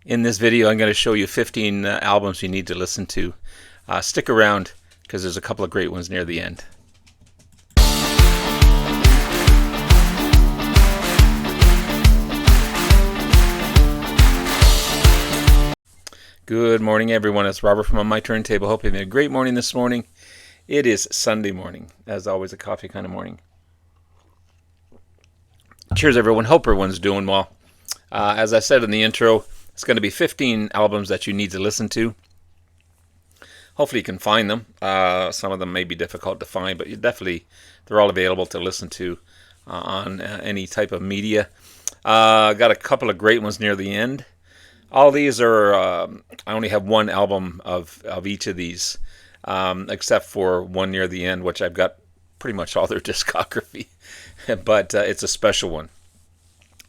In this video, I'm going to show you 15 albums you need to listen to. Stick around because there's a couple of great ones near the end. Good morning, everyone. It's Robert from On My Turntable. Hope you had a great morning this morning. It is Sunday morning. As always, a coffee kind of morning. Cheers, everyone. Hope everyone's doing well. As I said in the intro, it's going to be 15 albums that you need to listen to. Hopefully you can find them. Some of them may be difficult to find, but they're all available to listen to on any type of media. Got a couple of great ones near the end. All these are, I only have one album of each of these, except for one near the end, which I've got pretty much all their discography. But it's a special one.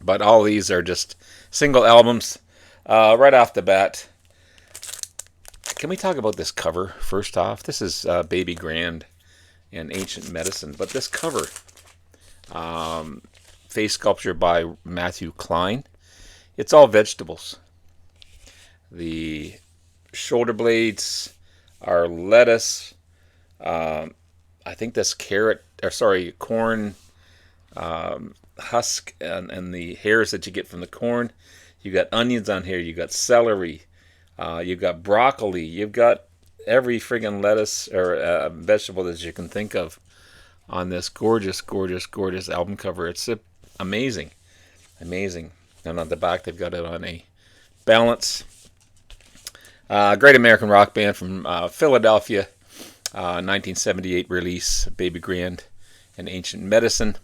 But all these are just single albums. Right off the bat, can we talk about this cover first off? This is Baby Grand and Ancient Medicine. But this cover, face sculpture by Matthew Klein, it's all vegetables. The shoulder blades are lettuce. I think that's corn husk and the hairs that you get from the corn. You got onions on here. You got celery. You've got broccoli. You've got every friggin' lettuce or vegetable that you can think of on this gorgeous, gorgeous, gorgeous album cover. It's amazing, amazing. And on the back, they've got it on a balance. Great American rock band from Philadelphia, 1978 release, Baby Grand and Ancient Medicine.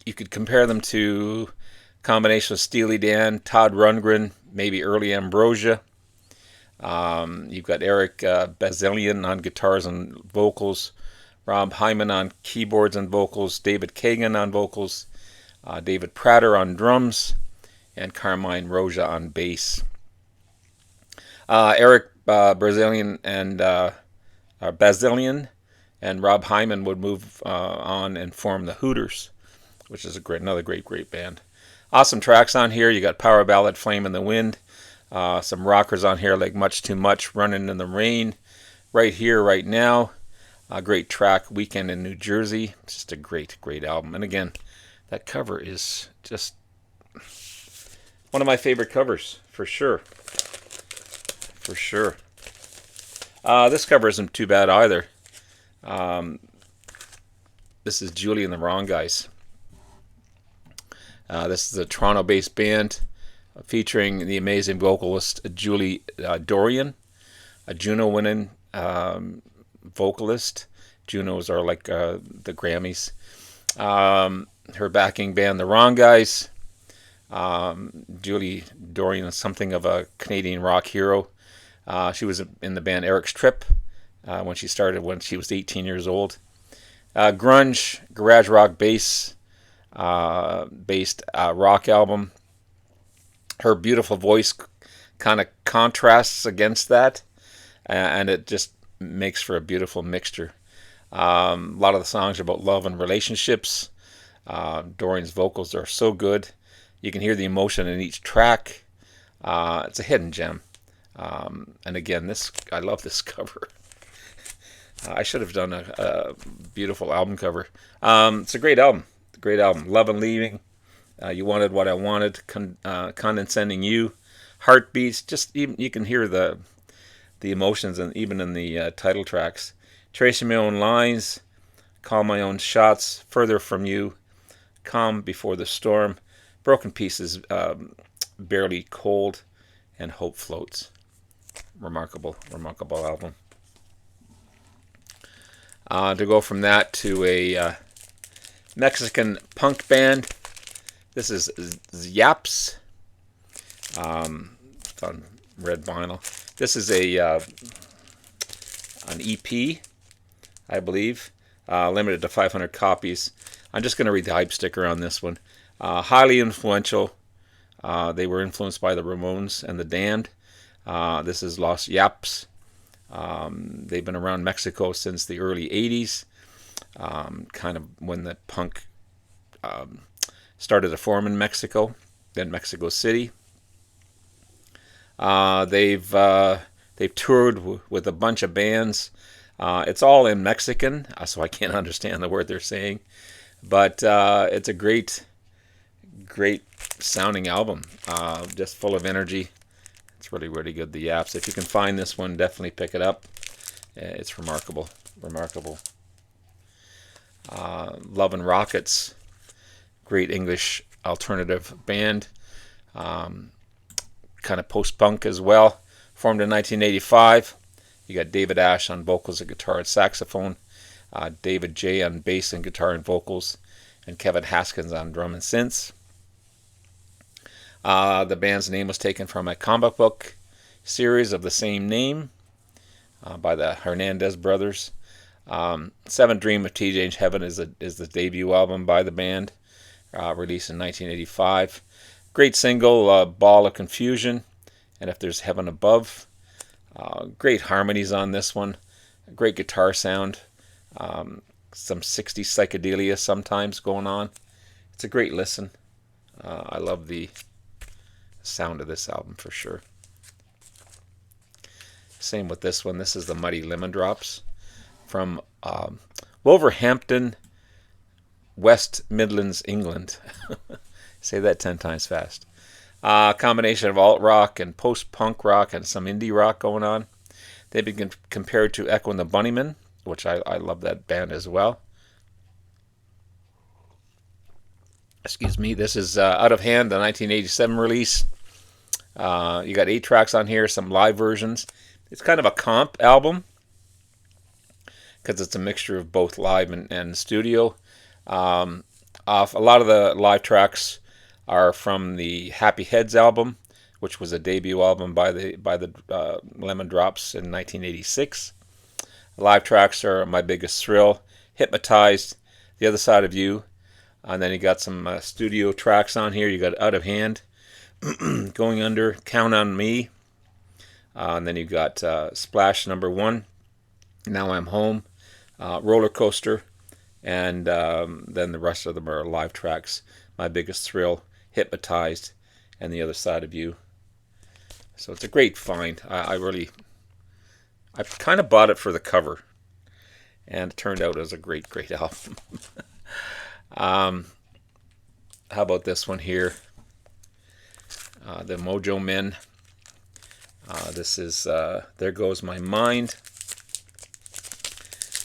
You could compare them to a combination of Steely Dan, Todd Rundgren, maybe early Ambrosia. You've got Eric Bazilian on guitars and vocals, Rob Hyman on keyboards and vocals, David Kagan on vocals, David Prater on drums, and Carmine Roja on bass. Eric Bazilian and Rob Hyman would move on and form the Hooters, which is another great band. Awesome tracks on here. You got Power Ballad, Flame in the Wind. Some rockers on here like Much Too Much, Running in the Rain, Right Here, Right Now. A great track, Weekend in New Jersey. Just a great album. And again, that cover is just one of my favorite covers, for sure. For sure. This cover isn't too bad either. This is Julie and the Wrong Guys. This is a Toronto-based band featuring the amazing vocalist Julie Dorian, a Juno-winning vocalist. Junos are like the Grammys. Her backing band, The Wrong Guys. Julie Dorian is something of a Canadian rock hero. She was in the band Eric's Trip when she was 18 years old. Grunge, garage rock based rock album. Her beautiful voice kind of contrasts against that, and it just makes for a beautiful mixture. A lot of the songs are about love and relationships. Dorian's vocals are so good. You can hear the emotion in each track. It's a hidden gem. And again, I love this cover. I should have done a beautiful album cover. It's a great album. Great album. Love and Leaving. You Wanted What I Wanted. Condescending You. Heartbeats. Just even you can hear the emotions, and even in the title tracks. Tracing My Own Lines. Call My Own Shots. Further From You. Calm Before the Storm. Broken Pieces. Barely Cold. And Hope Floats. Remarkable album. To go from that to a Mexican punk band. This is Yaps. On red vinyl. This is an EP, I believe, limited to 500 copies. I'm just going to read the hype sticker on this one. Highly influential. They were influenced by the Ramones and the Damned. This is Los Yaps. They've been around Mexico since the early 80s, kind of when the punk started to form in Mexico. in Mexico City. They've toured with a bunch of bands. It's all in Mexican, so I can't understand the word they're saying. But it's a great sounding album, just full of energy. It's really, really good. The Yaps. If you can find this one, definitely pick it up. It's remarkable. Love and Rockets, great English alternative band, kind of post-punk as well. Formed in 1985. You got David Ash on vocals and guitar and saxophone, David J on bass and guitar and vocals, and Kevin Haskins on drum and synths. The band's name was taken from a comic book series of the same name by the Hernandez brothers. Seven Dream of Teenage Heaven is the debut album by the band, released in 1985. Great single, Ball of Confusion, and If There's Heaven Above. Great harmonies on this one. Great guitar sound. Some 60s psychedelia sometimes going on. It's a great listen. I love the sound of this album for sure. Same with this one. This is the Muddy Lemon Drops from Wolverhampton, West Midlands, England. Say that 10 times fast. Combination of alt rock and post-punk rock and some indie rock going on. They've been compared to Echo and the Bunnymen, which I love that band as well. Excuse me. This is Out of Hand, the 1987 release. You got 8 tracks on here, some live versions. It's kind of a comp album because it's a mixture of both live and studio. A lot of the live tracks are from the Happy Heads album, which was a debut album by the Lemon Drops in 1986. The live tracks are My Biggest Thrill, Hypnotized, The Other Side of You, and then you got some studio tracks on here. You got Out of Hand, Going Under, Count on Me, and then you got Splash Number 1, Now I'm Home, Roller Coaster, and then the rest of them are live tracks. My Biggest Thrill, Hypnotized, and The Other Side of You. So it's a great find. I kind of bought it for the cover, and it turned out as a great album. How about this one here? The Mojo Men. This is There Goes My Mind.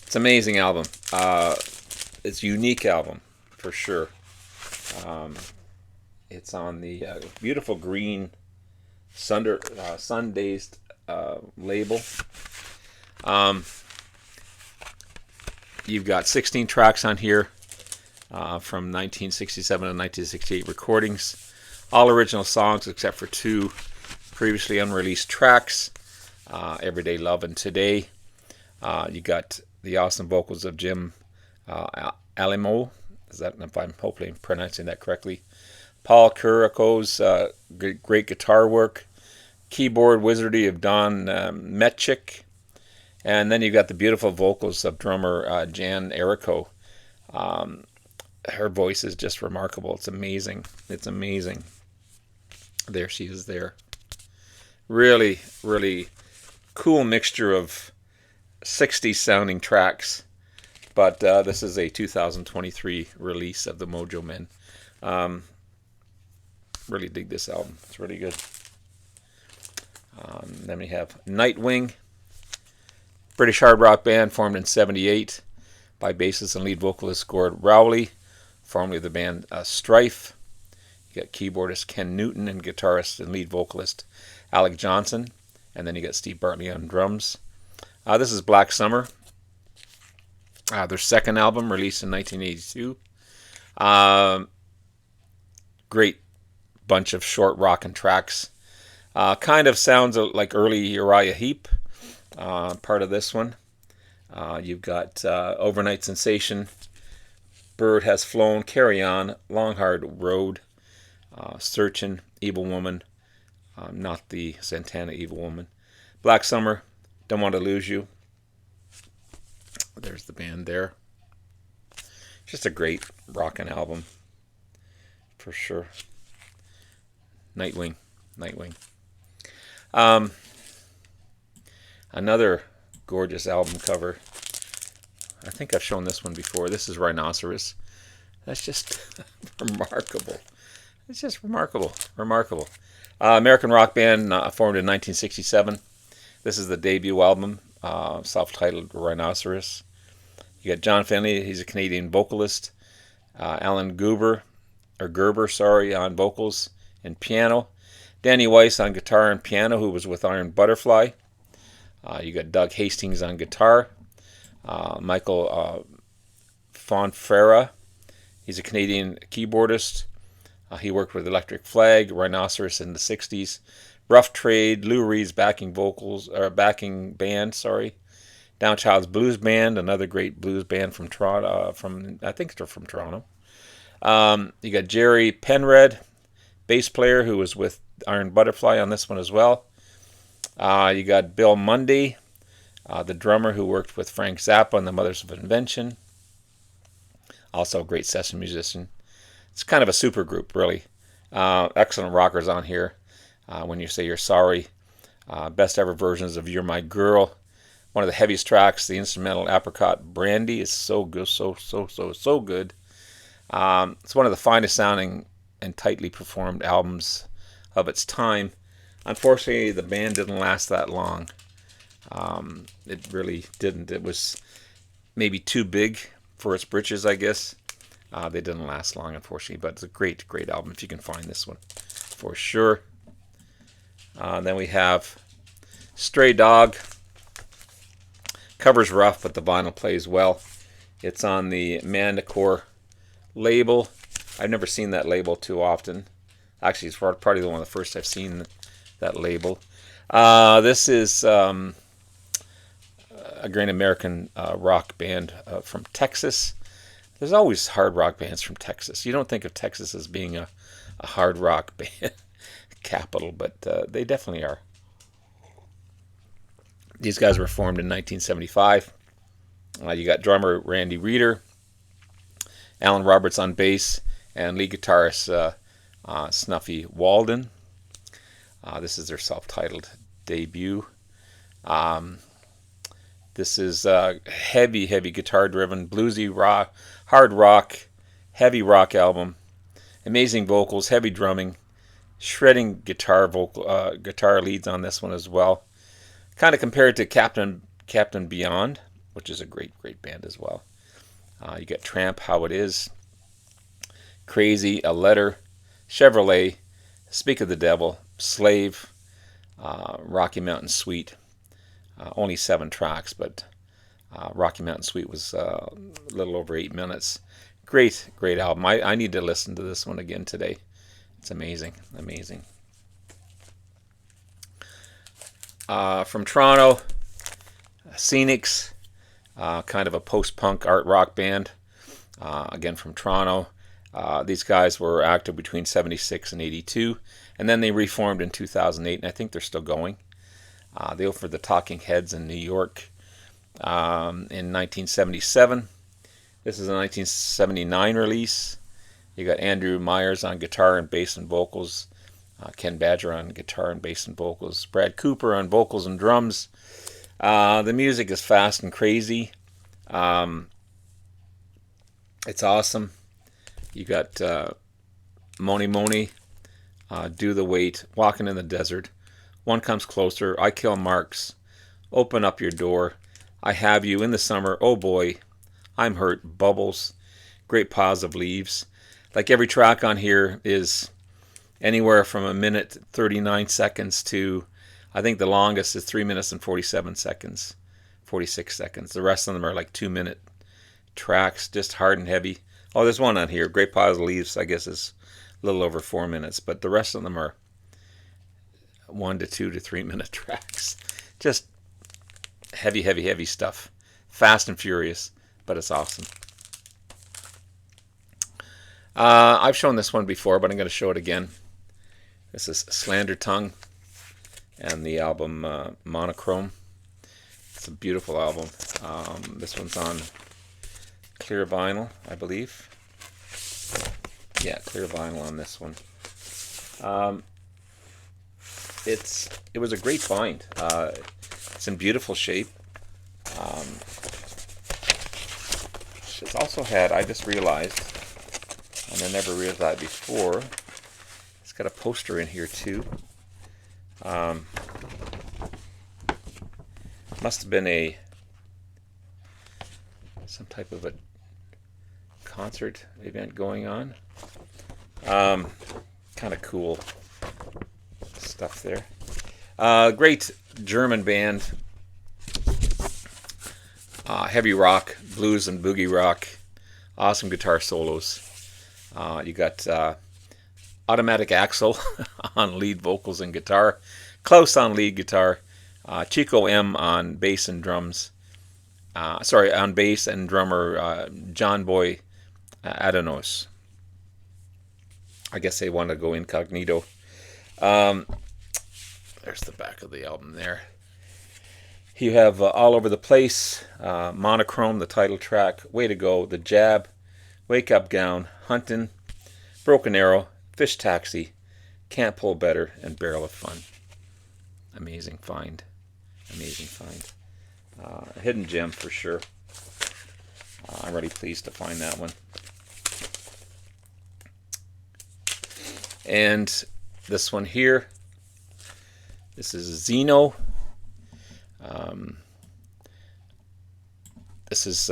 It's an amazing album. It's a unique album for sure. It's on the beautiful green sun-dazed label. You've got 16 tracks on here from 1967 and 1968 recordings. All original songs except for 2 previously unreleased tracks, Everyday Love and Today. You got the awesome vocals of Jim Alimo. Is that, if I'm hopefully pronouncing that correctly? Paul Curico's great guitar work. Keyboard wizardry of Don Metchik. And then you got the beautiful vocals of drummer Jan Erico. Her voice is just remarkable. It's amazing. It's amazing. There she is there. Really, really cool mixture of 60s sounding tracks. But this is a 2023 release of the Mojo Men. Really dig this album. It's really good. Then we have Nightwing, British hard rock band formed in '78 by bassist and lead vocalist Gord Rowley, formerly of the band Strife. You got keyboardist Ken Newton and guitarist and lead vocalist Alec Johnson, and then you got Steve Bartley on drums. This is Black Summer, their second album released in 1982. Great bunch of short rockin' tracks. Kind of sounds like early Uriah Heep, part of this one. You've got Overnight Sensation, Bird Has Flown, Carry On, Long Hard Road, Searchin', Evil Woman, not the Santana Evil Woman, Black Summer, Don't Want to Lose You. There's the band there. Just a great rockin' album, for sure. Nightwing. Nightwing. Um, Another gorgeous album cover. I think I've shown this one before. This is Rhinoceros. That's just remarkable. It's just remarkable. Remarkable. American rock band formed in 1967. This is the debut album, self-titled Rhinoceros. You got John Finley. He's a Canadian vocalist. Alan Gerber, on vocals and piano. Danny Weiss on guitar and piano, who was with Iron Butterfly. You got Doug Hastings on guitar. Michael Fonfera, he's a Canadian keyboardist. He worked with Electric Flag, Rhinoceros in the 60s. Rough Trade, Lou Reed's backing band. Downchild's Blues Band, another great blues band from Toronto. I think they're from Toronto. You got Jerry Penred, bass player, who was with Iron Butterfly on this one as well. You got Bill Mundy, the drummer who worked with Frank Zappa on the Mothers of Invention. Also a great session musician. It's kind of a super group, really. Excellent rockers on here. When You Say You're Sorry. Best ever versions of You're My Girl. One of the heaviest tracks, the instrumental Apricot Brandy, is so good, so good. It's one of the finest sounding and tightly performed albums of its time. Unfortunately, the band didn't last that long. It really didn't. It was maybe too big for its britches, I guess. They didn't last long, unfortunately, but it's a great album if you can find this one, for sure. Then we have Stray Dog. Cover's rough, but the vinyl plays well. It's on the Manticore label. I've never seen that label too often. Actually, it's probably one of the first I've seen that label. This is a great American rock band from Texas. There's always hard rock bands from Texas. You don't think of Texas as being a hard rock band capital, but they definitely are. These guys were formed in 1975. You got drummer Randy Reeder, Alan Roberts on bass, and lead guitarist Snuffy Walden. This is their self-titled debut. This is heavy guitar-driven, bluesy rock, hard rock, heavy rock album. Amazing vocals, heavy drumming, shredding guitar leads on this one as well. Kind of compared to Captain Beyond, which is a great band as well. You got Tramp, How It Is, Crazy, A Letter, Chevrolet, Speak of the Devil, Slave, Rocky Mountain Suite. Only 7 tracks, but Rocky Mountain Suite was a little over 8 minutes. Great album. I need to listen to this one again today. It's amazing. From Toronto, Scenics, kind of a post-punk art rock band. Again from Toronto. These guys were active between 76 and 82, and then they reformed in 2008, and I think they're still going. They opened the Talking Heads in New York in 1977. This is a 1979 release. You got Andrew Myers on guitar and bass and vocals. Ken Badger on guitar and bass and vocals. Brad Cooper on vocals and drums. The music is fast and crazy. It's awesome. You got Moni, Do the Wait, Walking in the Desert, One Comes Closer, I Kill Marks, Open Up Your Door, I Have You, In the Summer, Oh Boy, I'm Hurt, Bubbles, Great Piles of Leaves. Like every track on here is anywhere from 1 minute 39 seconds to, I think the longest is 3 minutes and 46 seconds. The rest of them are like 2-minute tracks, just hard and heavy. Oh, there's one on here, Great Piles of Leaves, I guess is a little over 4 minutes, but the rest of them are 1 to 2 to 3 minute tracks. Just heavy stuff. Fast and furious, but it's awesome. I've shown this one before, but I'm going to show it again. This is Slander Tongue and the album Monochrome. It's a beautiful album. This one's on clear vinyl, I believe. Yeah, clear vinyl on this one. it was a great find. It's in beautiful shape. It's also had, I just realized, and I never realized that before, it's got a poster in here too. Must have been some type of a concert event going on. Kind of cool stuff there. Great German band. Heavy rock, blues and boogie rock. Awesome guitar solos. You got Automatic Axel on lead vocals and guitar. Klaus on lead guitar. Chico M on bass and drums. On bass and drummer John Boy Adonos. I guess they want to go incognito. There's the back of the album there. You have All Over the Place, Monochrome, the title track, Way to Go, The Jab, Wake Up Gown, Huntin', Broken Arrow, Fish Taxi, Can't Pull Better, and Barrel of Fun. Amazing find. Amazing find. A hidden gem for sure. I'm really pleased to find that one. And this one here, this is Zeno. This is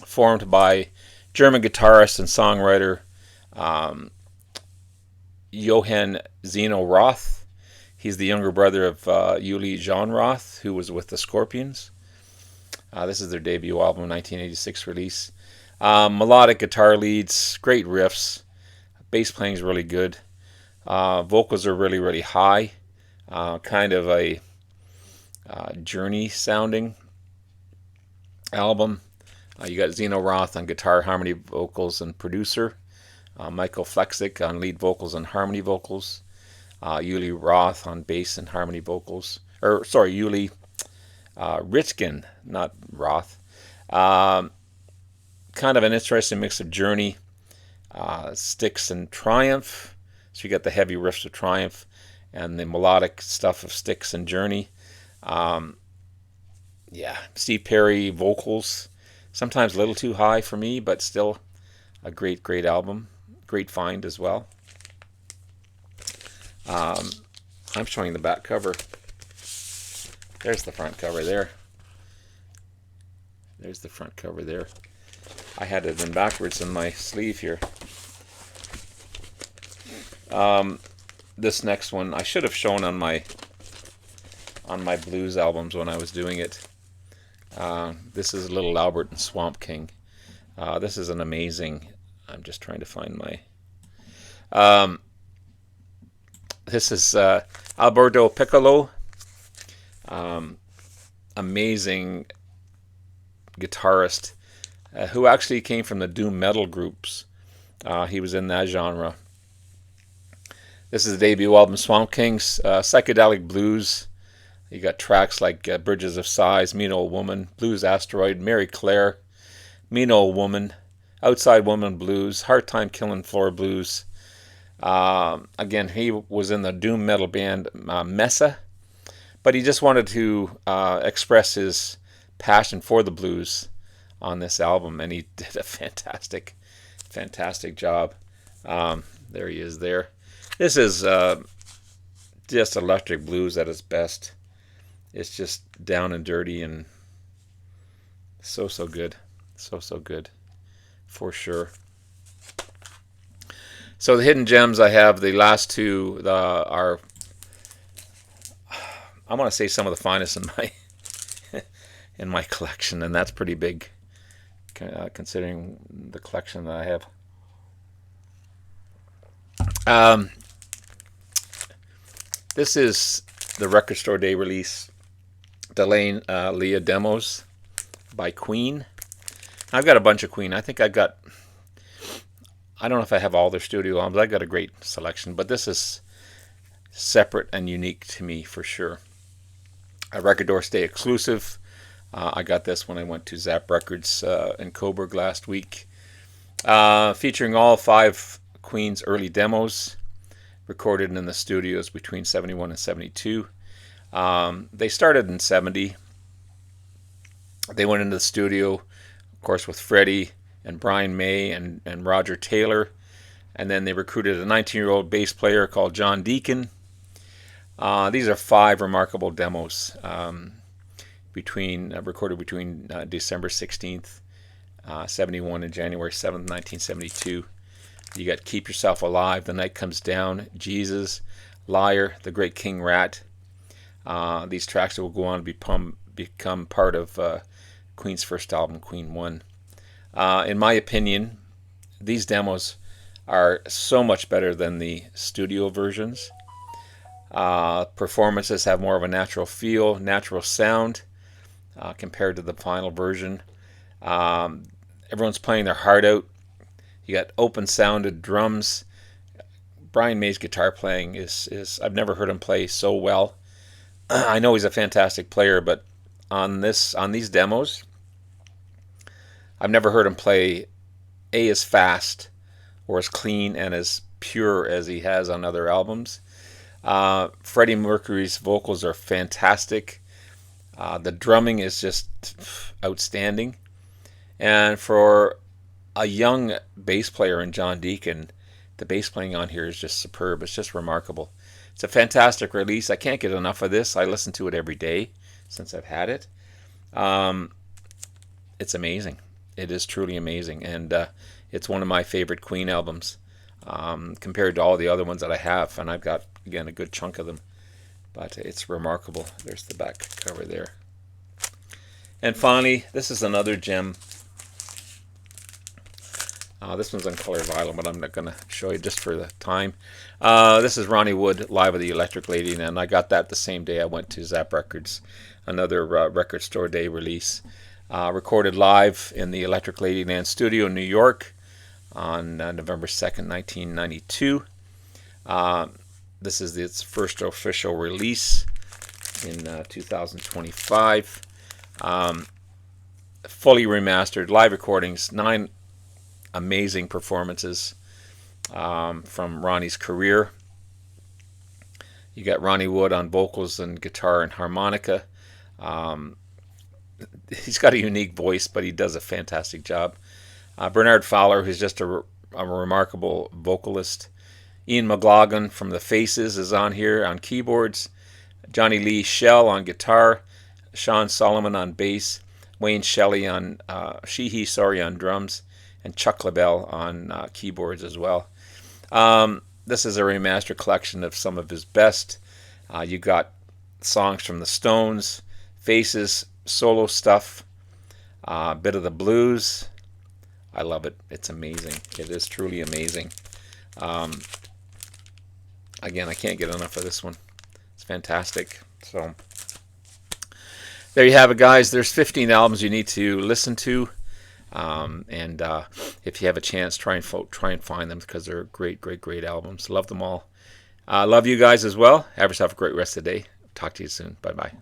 formed by German guitarist and songwriter Johann Zeno Roth. He's the younger brother of Uli John Roth, who was with the Scorpions. This is their debut album, 1986 release. Melodic guitar leads, great riffs. Bass playing is really good. Vocals are really, really high. Kind of a Journey sounding album. You got Zeno Roth on guitar, harmony vocals, and producer. Michael Flexick on lead vocals and harmony vocals. Uli Roth on bass and harmony vocals. Uli Richkin, not Roth. Kind of an interesting mix of Journey, Styx, and Triumph. So you got the heavy riffs of Triumph and the melodic stuff of Styx and Journey. Steve Perry vocals, sometimes a little too high for me, but still a great, great album. Great find as well. I'm showing the back cover. There's the front cover there. There's the front cover there. I had it in backwards in my sleeve here. This next one I should have shown on my blues albums when I was doing it. This is Little Albert and Swamp King. This is an amazing. I'm just trying to find my. This is Alberto Piccolo. Amazing guitarist who actually came from the doom metal groups. He was in that genre. This is the debut album, Swamp King's psychedelic blues. You got tracks like Bridges of Sighs, Mean Old Woman, Blues Asteroid, Mary Claire, Mean Old Woman, Outside Woman Blues, Hard Time Killing Floor Blues. Again, he was in the doom metal band Mesa, but he just wanted to express his passion for the blues on this album, and he did a fantastic, fantastic job. There he is there. This is just electric blues at its best. It's just down and dirty and so good. So good. For sure. So the hidden gems, I have the last two are, I want to say, some of the finest in my in my collection, and that's pretty big considering the collection that I have. This is the Record Store Day release, Delane Leah Demos by Queen. I've got a bunch of Queen. I think I don't know if I have all their studio albums. I got a great selection, but this is separate and unique to me for sure. A Record Store Day exclusive. I got this when I went to Zap Records in Coburg last week. Featuring all 5 Queen's early demos. recorded in the studios between 71 and 72. They started in 70. They went into the studio, of course, with Freddie and Brian May and Roger Taylor. And then they recruited a 19-year-old bass player called John Deacon. These are 5 remarkable demos recorded between December 16th, 71 and January 7th, 1972. You got Keep Yourself Alive, The Night Comes Down, Jesus, Liar, The Great King Rat. These tracks will go on to become part of Queen's first album, Queen 1. In my opinion, these demos are so much better than the studio versions. Performances have more of a natural feel, natural sound compared to the final version. Everyone's playing their heart out. You got open-sounded drums. Brian May's guitar playing is I've never heard him play so well. I know he's a fantastic player, but on these demos, I've never heard him play as fast or as clean and as pure as he has on other albums. Freddie Mercury's vocals are fantastic. The drumming is just outstanding. And for a young bass player in John Deacon, the bass playing on here is just superb. It's just remarkable. It's a fantastic release. I can't get enough of this. I listen to it every day since I've had it. It's amazing. It is truly amazing. And it's one of my favorite Queen albums compared to all the other ones that I have. And I've got, again, a good chunk of them. But it's remarkable. There's the back cover there. And finally, this is another gem. This one's on color vinyl, but I'm not going to show you just for the time. This is Ronnie Wood, Live with the Electric Lady, and I got that the same day I went to Zap Records, another record store day release. Recorded live in the Electric Ladyland studio in New York on November 2nd, 1992. This is its first official release in 2025. Fully remastered, live recordings, 9 amazing performances from Ronnie's career. You got Ronnie Wood on vocals and guitar and harmonica. He's got a unique voice, but he does a fantastic job. Bernard Fowler, who's just a remarkable vocalist. Ian McLaughlin from The Faces is on here on keyboards. Johnny Lee Shell on guitar. Sean Solomon on bass. Wayne Shelley on on drums. And Chuck LaBelle on keyboards as well. This is a remastered collection of some of his best. You got songs from the Stones, Faces, solo stuff, a bit of the blues. I love it. It's amazing. It is truly amazing. Again, I can't get enough of this one. It's fantastic. So there you have it, guys. There's 15 albums you need to listen to. And if you have a chance, try and find them because they're great albums. Love them all. Love you guys as well. Have yourself a great rest of the day. Talk to you soon. Bye-bye.